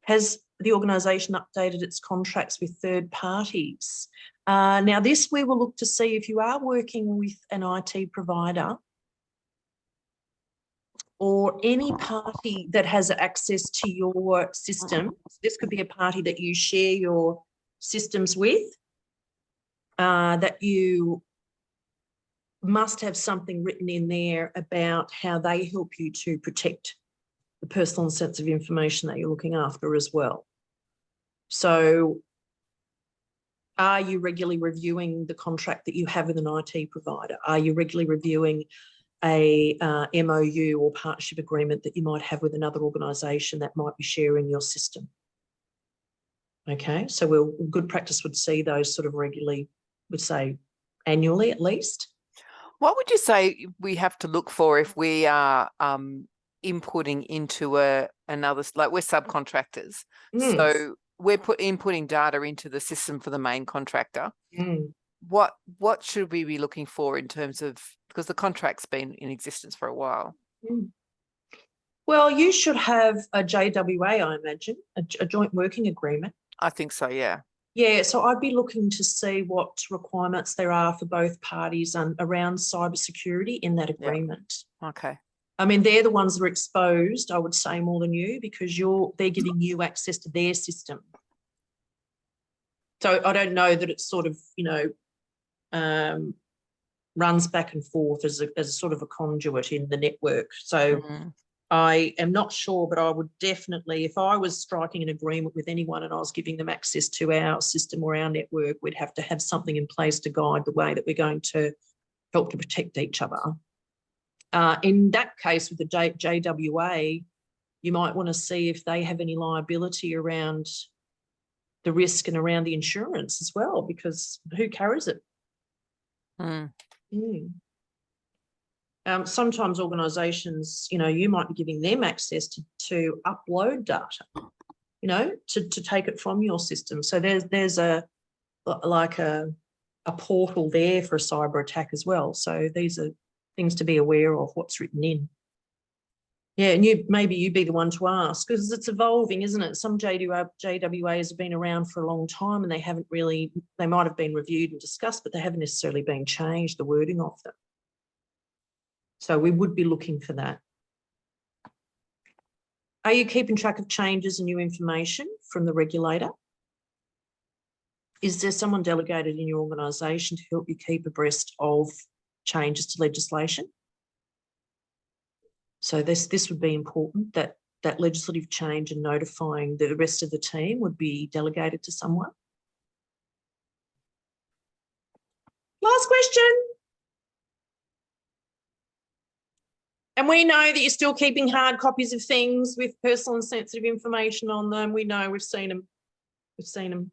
Has the organisation updated its contracts with third parties? Now, this we will look to see if you are working with an IT provider or any party that has access to your system. This could be a party that you share your systems with, that you must have something written in there about how they help you to protect the personal and sensitive information that you're looking after as well. So are you regularly reviewing the contract that you have with an IT provider? Are you regularly reviewing a MOU or partnership agreement that you might have with another organisation that might be sharing your system? Okay, so good practice would see those sort of regularly, would say annually at least. What would you say we have to look for if we are inputting into another, like we're subcontractors, so we're inputting data into the system for the main contractor. What should we be looking for in terms of, because the contract's been in existence for a while? Well, you should have a JWA, I imagine, a joint working agreement. I think so, yeah. Yeah, so I'd be looking to see what requirements there are for both parties around cybersecurity in that agreement. Yep. Okay. I mean, they're the ones that are exposed, I would say, more than you, because they're giving you access to their system. So I don't know that it's sort of, runs back and forth as a sort of a conduit in the network. So I am not sure, but I would definitely, if I was striking an agreement with anyone and I was giving them access to our system or our network, we'd have to have something in place to guide the way that we're going to help to protect each other. In that case, with the JWA, you might want to see if they have any liability around the risk and around the insurance as well, because who carries it? Sometimes organisations, you might be giving them access to upload data, to take it from your system. So there's a portal there for a cyber attack as well. So these are things to be aware of, what's written in. Yeah, and maybe you be the one to ask, because it's evolving, isn't it? Some JWAs have been around for a long time and they might have been reviewed and discussed, but they haven't necessarily been changed, the wording of them. So we would be looking for that. Are you keeping track of changes and new information from the regulator? Is there someone delegated in your organisation to help you keep abreast of changes to legislation? So this would be important, that legislative change and notifying the rest of the team would be delegated to someone. Last question. And we know that you're still keeping hard copies of things with personal and sensitive information on them. We know, we've seen them. We've seen them.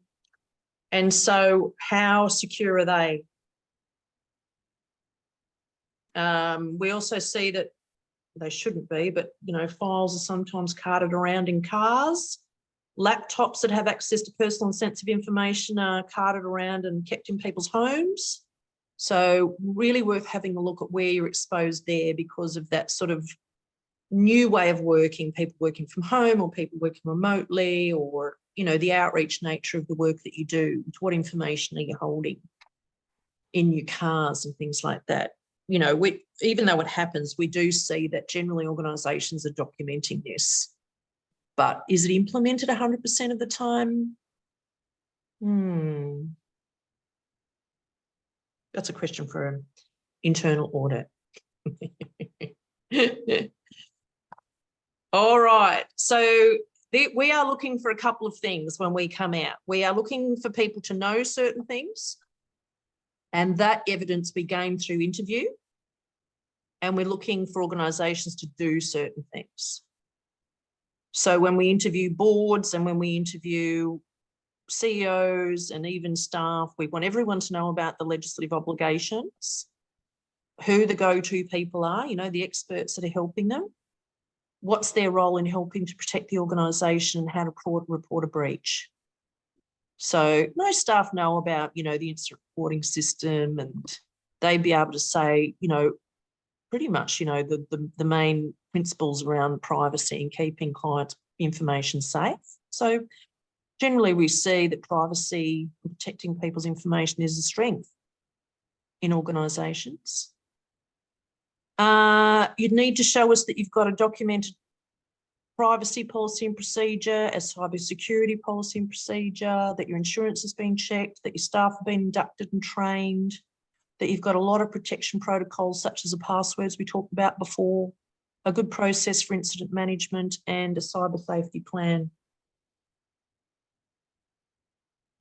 And so how secure are they? We also see that they shouldn't be, but, files are sometimes carted around in cars. Laptops that have access to personal and sensitive information are carted around and kept in people's homes. So really worth having a look at where you're exposed there, because of that sort of new way of working, people working from home or people working remotely, or, the outreach nature of the work that you do. What information are you holding in your cars and things like that? Even though it happens, we do see that generally organisations are documenting this. But is it implemented 100% of the time? That's a question for an internal audit. All right. So we are looking for a couple of things when we come out. We are looking for people to know certain things, and that evidence be gained through interview. And we're looking for organisations to do certain things. So when we interview boards and when we interview CEOs and even staff, we want everyone to know about the legislative obligations, who the go-to people are, the experts that are helping them, what's their role in helping to protect the organisation, and how to report a breach. So most staff know about, the incident reporting system, and they'd be able to say, pretty much, the main principles around privacy and keeping clients' information safe. So generally we see that privacy and protecting people's information is a strength in organisations. You'd need to show us that you've got a documented privacy policy and procedure, a cybersecurity policy and procedure, that your insurance has been checked, that your staff have been inducted and trained, that you've got a lot of protection protocols such as the passwords we talked about before, a good process for incident management, and a cyber safety plan.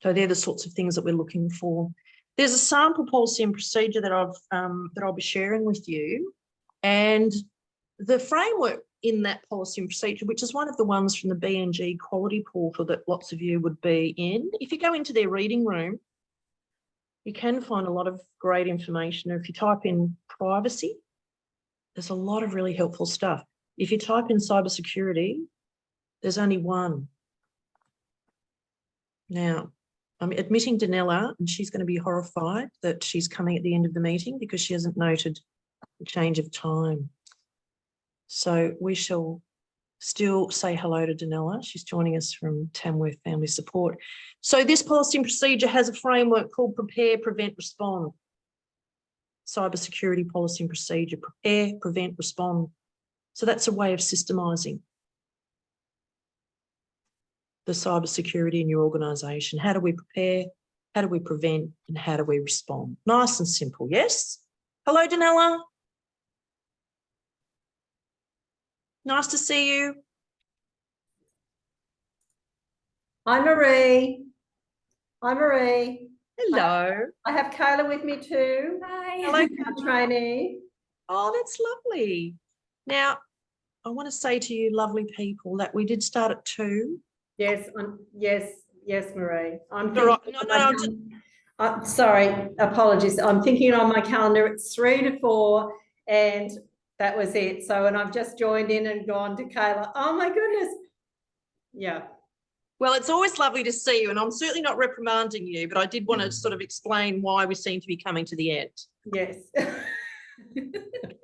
So they're the sorts of things that we're looking for. There's a sample policy and procedure that I'll be sharing with you, and the framework in that policy and procedure, which is one of the ones from the BNG quality portal that lots of you would be in. If you go into their reading room, you can find a lot of great information. If you type in privacy, there's a lot of really helpful stuff. If you type in cybersecurity, there's only one. Now, I'm admitting Danella, and she's going to be horrified that she's coming at the end of the meeting because she hasn't noted the change of time. So we shall still say hello to Danella. She's joining us from Tamworth Family Support. So this policy and procedure has a framework called Prepare, Prevent, Respond. Cybersecurity policy and procedure, prepare, prevent, respond. So that's a way of systemising the cybersecurity in your organisation. How do we prepare? How do we prevent? And how do we respond? Nice and simple, yes? Hello, Danella. Nice to see you. Hi, Marie. Hi, Marie. Hello. I have Kayla with me too. Hi. Hello. Our trainee. Oh, that's lovely. Now, I want to say to you, lovely people, that we did start at 2. Yes, yes, Marie. I'm All right. thinking No, sorry, apologies. I'm thinking on my calendar it's 3 to 4, and that was it. So, and I've just joined in and gone to Kayla. Oh my goodness. Yeah. well, it's always lovely to see you, and I'm certainly not reprimanding you, but I did want to sort of explain why we seem to be coming to the end. Yes.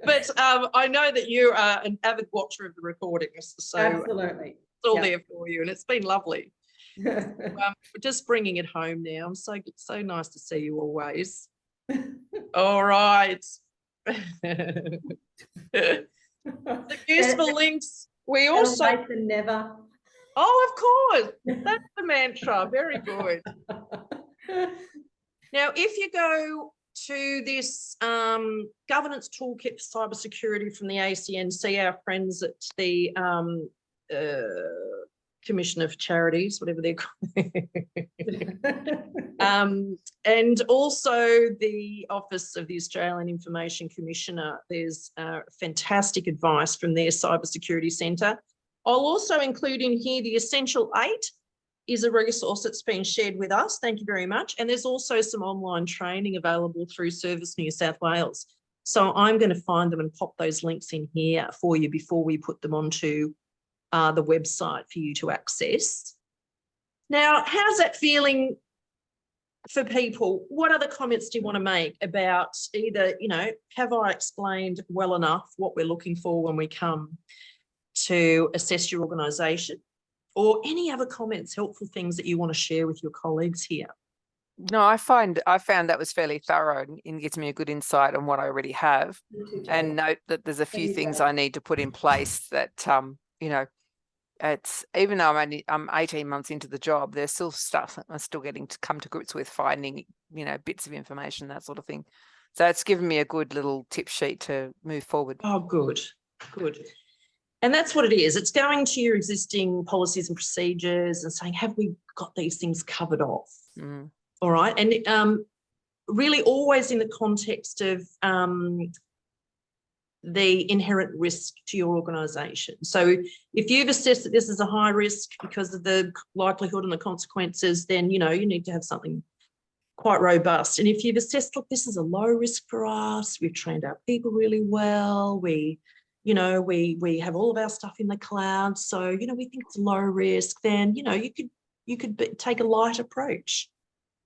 But I know that you are an avid watcher of the recordings, so Absolutely. it's all Yep. there for you, and it's been lovely. We're just bringing it home now. I'm so nice to see you always. All right. The useful links. We also. Never. Oh, of course. That's the mantra. Very good. Now, if you go to this governance toolkit for cybersecurity from the ACN, see our friends at the Commission of Charities, whatever they're called. And also the Office of the Australian Information Commissioner. There's fantastic advice from their Cybersecurity Centre. I'll also include in here the Essential 8 is a resource that's been shared with us. Thank you very much. And there's also some online training available through Service New South Wales. So I'm going to find them and pop those links in here for you before we put them onto the website for you to access. Now, how's that feeling for people? What other comments do you want to make about either, have I explained well enough what we're looking for when we come to assess your organisation, or any other comments, helpful things that you want to share with your colleagues here? No, I found that was fairly thorough and gives me a good insight on what I already have. And note that there's a few things I need to put in place that, it's, even though I'm 18 months into the job, there's still stuff that I'm still getting to come to grips with, finding, bits of information, that sort of thing. So it's given me a good little tip sheet to move forward. Oh, good. And that's what it is. It's going to your existing policies and procedures and saying, have we got these things covered off? Mm. All right. And really always in the context of the inherent risk to your organisation. So if you've assessed that this is a high risk because of the likelihood and the consequences, then, you need to have something quite robust. And if you've assessed, look, this is a low risk for us, we've trained our people really well, we have all of our stuff in the cloud, so, we think it's low risk, then, you could take a light approach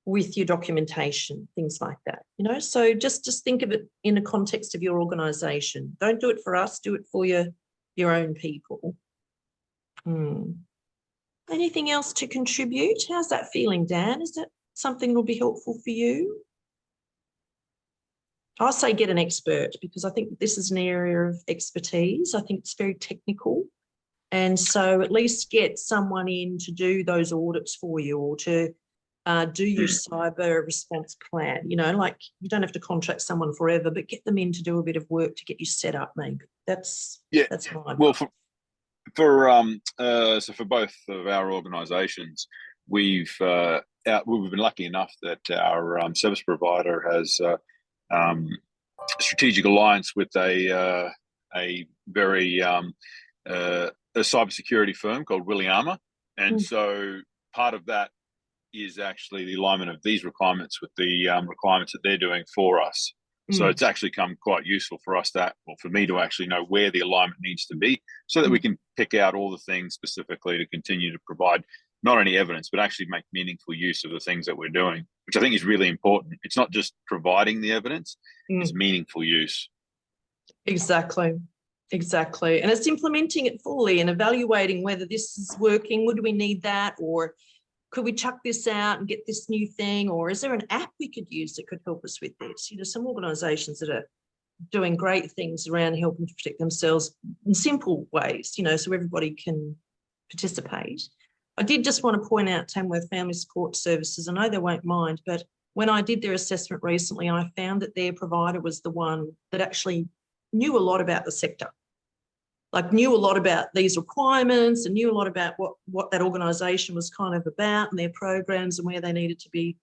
with your documentation, things like that, so just think of it in the context of your organisation. Don't do it for us, do it for your own people. Anything else to contribute? How's that feeling, Dan? Is that something that will be helpful for you? I say get an expert, because I think this is an area of expertise. I think it's very technical. And so at least get someone in to do those audits for you, or to do your cyber response plan. Like, you don't have to contract someone forever, but get them in to do a bit of work to get you set up, maybe. That's fine. Well, for both of our organisations, we've been lucky enough that our service provider has strategic alliance with a very a cybersecurity firm called Williama, and so part of that is actually the alignment of these requirements with the requirements that they're doing for us. So it's actually come quite useful for us for me to actually know where the alignment needs to be, so that we can pick out all the things specifically to continue to provide not only evidence, but actually make meaningful use of the things that we're doing, which I think is really important. It's not just providing the evidence, it's meaningful use. Exactly. And it's implementing it fully and evaluating whether this is working. Would we need that? Or could we chuck this out and get this new thing? Or is there an app we could use that could help us with this? Some organisations that are doing great things around helping to protect themselves in simple ways, so everybody can participate. I did just want to point out Tamworth Family Support Services. I know they won't mind, but when I did their assessment recently, I found that their provider was the one that actually knew a lot about the sector. like knew a lot about these requirements and knew a lot about what that organisation was kind of about and their programs and where they needed to be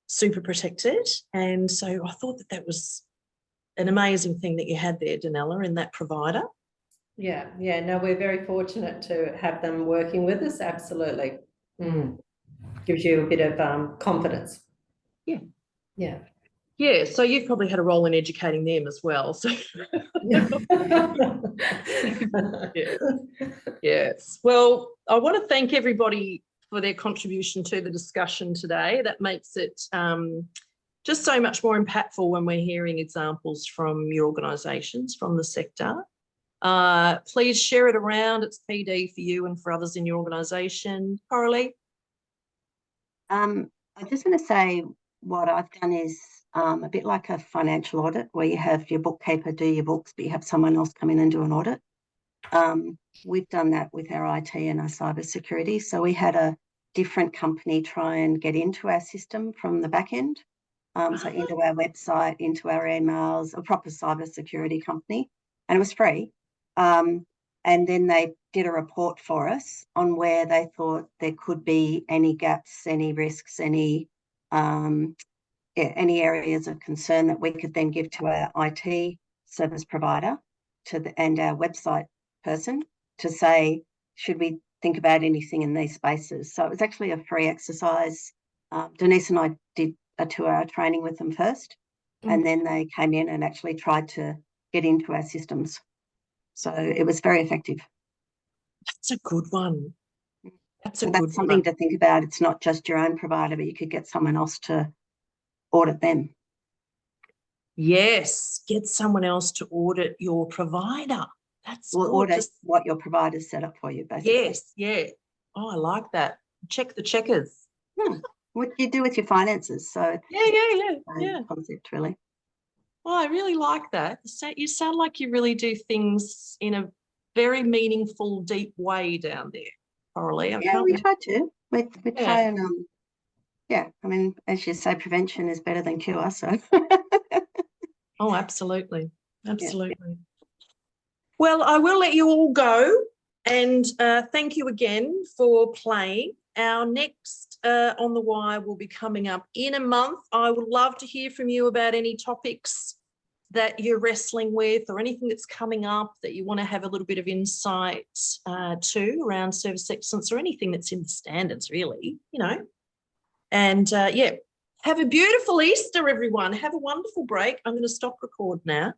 super protected. And so I thought that was an amazing thing that you had there, Danella, in that provider. Yeah, no, we're very fortunate to have them working with us, absolutely. Gives you a bit of confidence. Yeah, so you've probably had a role in educating them as well. So yes. Well, I want to thank everybody for their contribution to the discussion today. That makes it just so much more impactful when we're hearing examples from your organisations, from the sector. Please share it around. It's PD for you and for others in your organisation. Coralie? I just want to say what I've done is a bit like a financial audit where you have your bookkeeper do your books, but you have someone else come in and do an audit. We've done that with our IT and our cybersecurity. So we had a different company try and get into our system from the back end. So into our website, into our emails, a proper cybersecurity company, and it was free. And then they did a report for us on where they thought there could be any gaps, any risks, any areas of concern that we could then give to our IT service provider and our website person to say, should we think about anything in these spaces? So it was actually a free exercise. Denise and I did a 2-hour training with them first, and then they came in and actually tried to get into our systems. So it was very effective. That's a good one. That's something to think about. It's not just your own provider, but you could get someone else to audit them. Yes, get someone else to audit your provider. That's audit what your provider's set up for you, basically. Yes, yeah. Oh, I like that. Check the checkers. What you do with your finances. So yeah. Concept, really. Oh, I really like that. You sound like you really do things in a very meaningful, deep way down there, Coralie. Yeah, we try to. We try and I mean, as you say, prevention is better than cure. So. Oh, absolutely. Yeah. Well, I will let you all go, and thank you again for playing. Our next On the Wire will be coming up in a month. I would love to hear from you about any topics that you're wrestling with or anything that's coming up that you want to have a little bit of insight to around service excellence or anything that's in the standards, really, And have a beautiful Easter, everyone. Have a wonderful break. I'm going to stop record now.